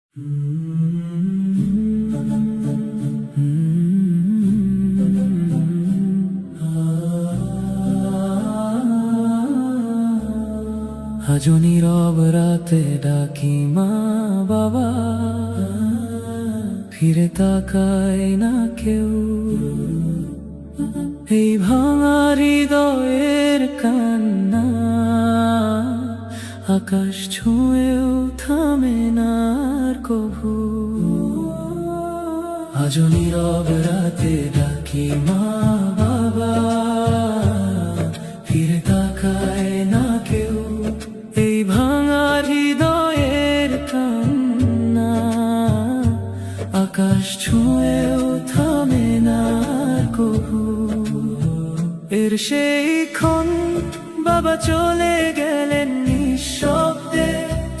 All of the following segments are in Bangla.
আজও নীরব রাতে ডাকি মা বাবা, ফিরে তাকায় না কেউ। এই ভাঙা হৃদয়ের কান্না আকাশ ছুঁয়েও থামে না আর কভু। আজও নীরব রাতে ডাকি মা বাবা, ফিরে তাকায় না কেউ। এই ভাঙা হৃদয়ের কান্না আকাশ ছুঁয়েও থামে না আর কভু। এর সেই ক্ষণ বাবা চলে গেলেন নিঃশব্দে।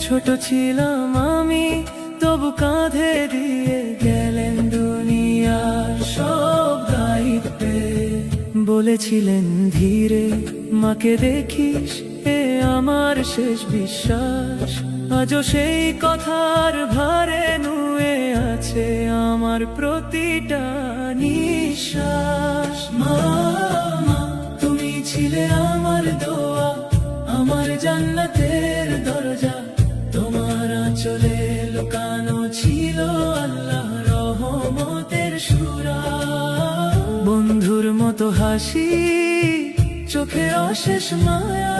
ছোট ছিলাম আমি, তবু কাঁধে দিয়ে গেলেন দুনিয়ার সব দায়িত্বে। বলেছিলেন ধীরে, মাকে দেখিস, এ আমার শেষ বিশ্বাস। আজও সেই কথার ভারে নুয়ে আছে আমার প্রতিটা নিঃশ্বাস। মা, তুমি ছিলে আমার দোয়া, আমার জান্নাতের দরজা। তোমার আঁচলে লুকানো ছিল আল্লাহর রহমতের সূরা। বন্ধুর মতো হাসি, চোখে অশেষ মায়া,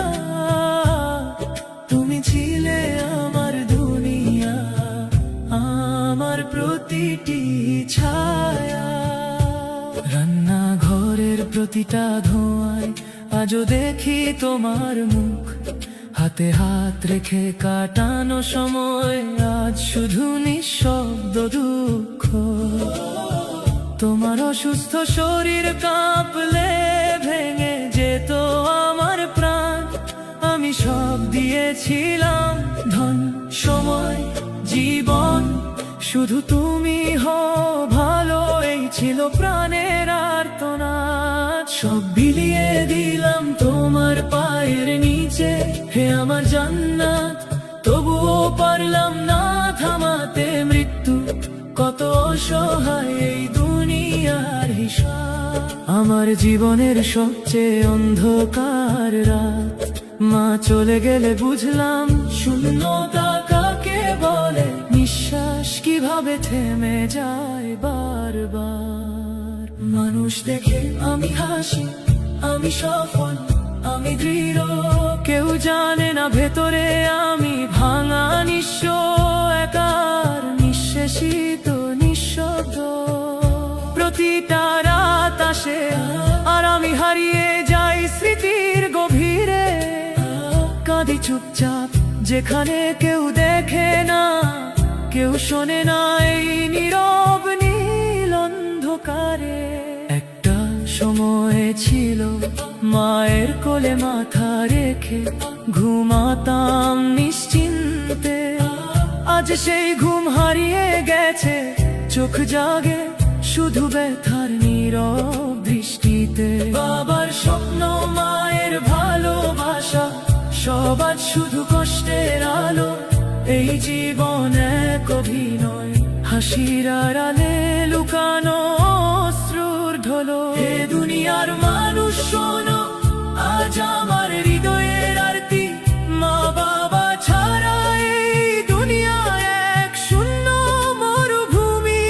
তুমি ছিলে আমার দুনিয়া, আমার প্রতিটি ছায়া। রান্নাঘরের প্রতিটা ধোঁয়ায় আজও দেখি তোমার মুখ। হাতে হাত রেখে কাটানো সময় আজ শুধু নিঃশব্দ দুঃখ। তোমার অসুস্থ শরীর কাঁপলে ভেঙে যেত আমার প্রাণ। আমি সব দিয়েছিলাম, ধন, সময়, জীবন, শুধু তুমি হও ভালো, এই ছিল প্রাণের আর্তনাদ। সব বিলিয়ে দিলাম তোমার পায়ের নিচে, হে আমার জান্নাত। তবুও পারলাম না থামাতে মৃত্যু, কত অসহায় এই দুনিয়ার হিসাব। আমার জীবনের সবচেয়ে অন্ধকার রাত, মা চলে গেলে বুঝলাম শূন্যতা কাকে বলে। নিঃশ্বাস কিভাবে থেমে যায় বারবার। মানুষ দেখে আমি হাসি, আমি সফল, আমি দৃঢ়। কেউ জানে না ভেতরে আমি ভাঙা নিঃস্ব, একার, নিঃশেষিত, নিঃশব্দ। প্রতিটা রাত আসে আর আমি হারিয়ে যাই স্মৃতির গভীরে। কাঁদি চুপচাপ, যেখানে কেউ দেখে না, কেউ শোনে না, এই নীরব নীল অন্ধকারে। একটা সময় ছিল মায়ের কোলে মাথা রেখে ঘুমাতাম নিশ্চিন্তে। আজ সেই ঘুম হারিয়ে গেছে, চোখ জাগে শুধু ব্যথার নীরব দৃষ্টিতে। বাবার স্বপ্ন, মায়ের ভালোবাসা, সব আজ শুধু কষ্টের আলো। এই জীবন এক অভিনয়, হাসির আড়ালে লুকানো অশ্রুর ঢোলো। হে দুনিয়ার মানুষ শোনো, আজ আমার হৃদয়ের আরতি। মা বাবা ছাড়া এই দুনিয়া এক শূন্য মরুভূমি,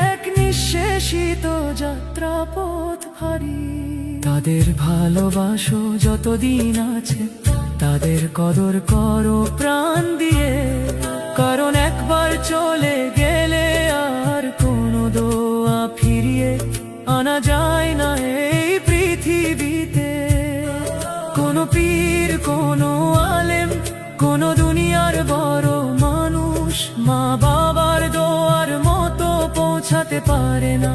এক নিঃশেষিত যাত্রাপথ ভারী। তাদের ভালোবাসো যতদিন আছে, তাদের কদর করো প্রাণ দিয়ে। কারণ একবার চলে গেলে আর কোনো দোয়া ফিরিয়ে আনা যায় না এই পৃথিবীতে। কোনো পীর, কোনো আলেম, কোনো দুনিয়ার বড় মানুষ মা বাবার দোয়ার মতো পৌঁছাতে পারে না।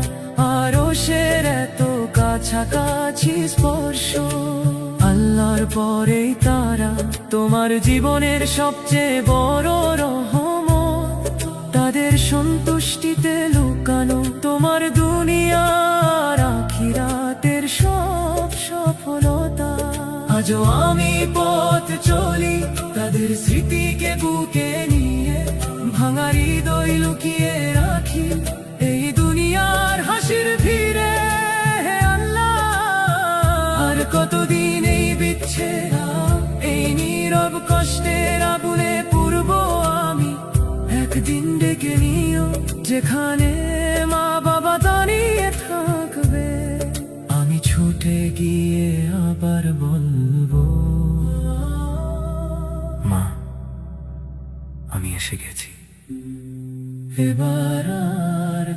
আরশের এত কাছাকাছি স্পর্শ। আল্লাহর পরেই তারা তোমার জীবনের সবচেয়ে বড় রহমত। তাদের সন্তুষ্টিতে লুকানো তোমার দুনিয়ার আখিরাতের সব সফলতা। আজও আমি পথ চলি তাদের স্মৃতিকে বুকে নিয়ে, ভাঙা হৃদয় লুকিয়ে রাখি এই দুনিয়ার হাসির ভিড়ে। হে আল্লাহ, আর কতদিন এই বিচ্ছেদ, এই নীরব কষ্টের আগুনে পুরব আমি। একদিন ডেকে নিও যেখানে মা বাবা দাঁড়িয়ে থাকবে, আমি ছুটে গিয়ে আবার বলবো, মা আমি এসে গেছি, এবার আর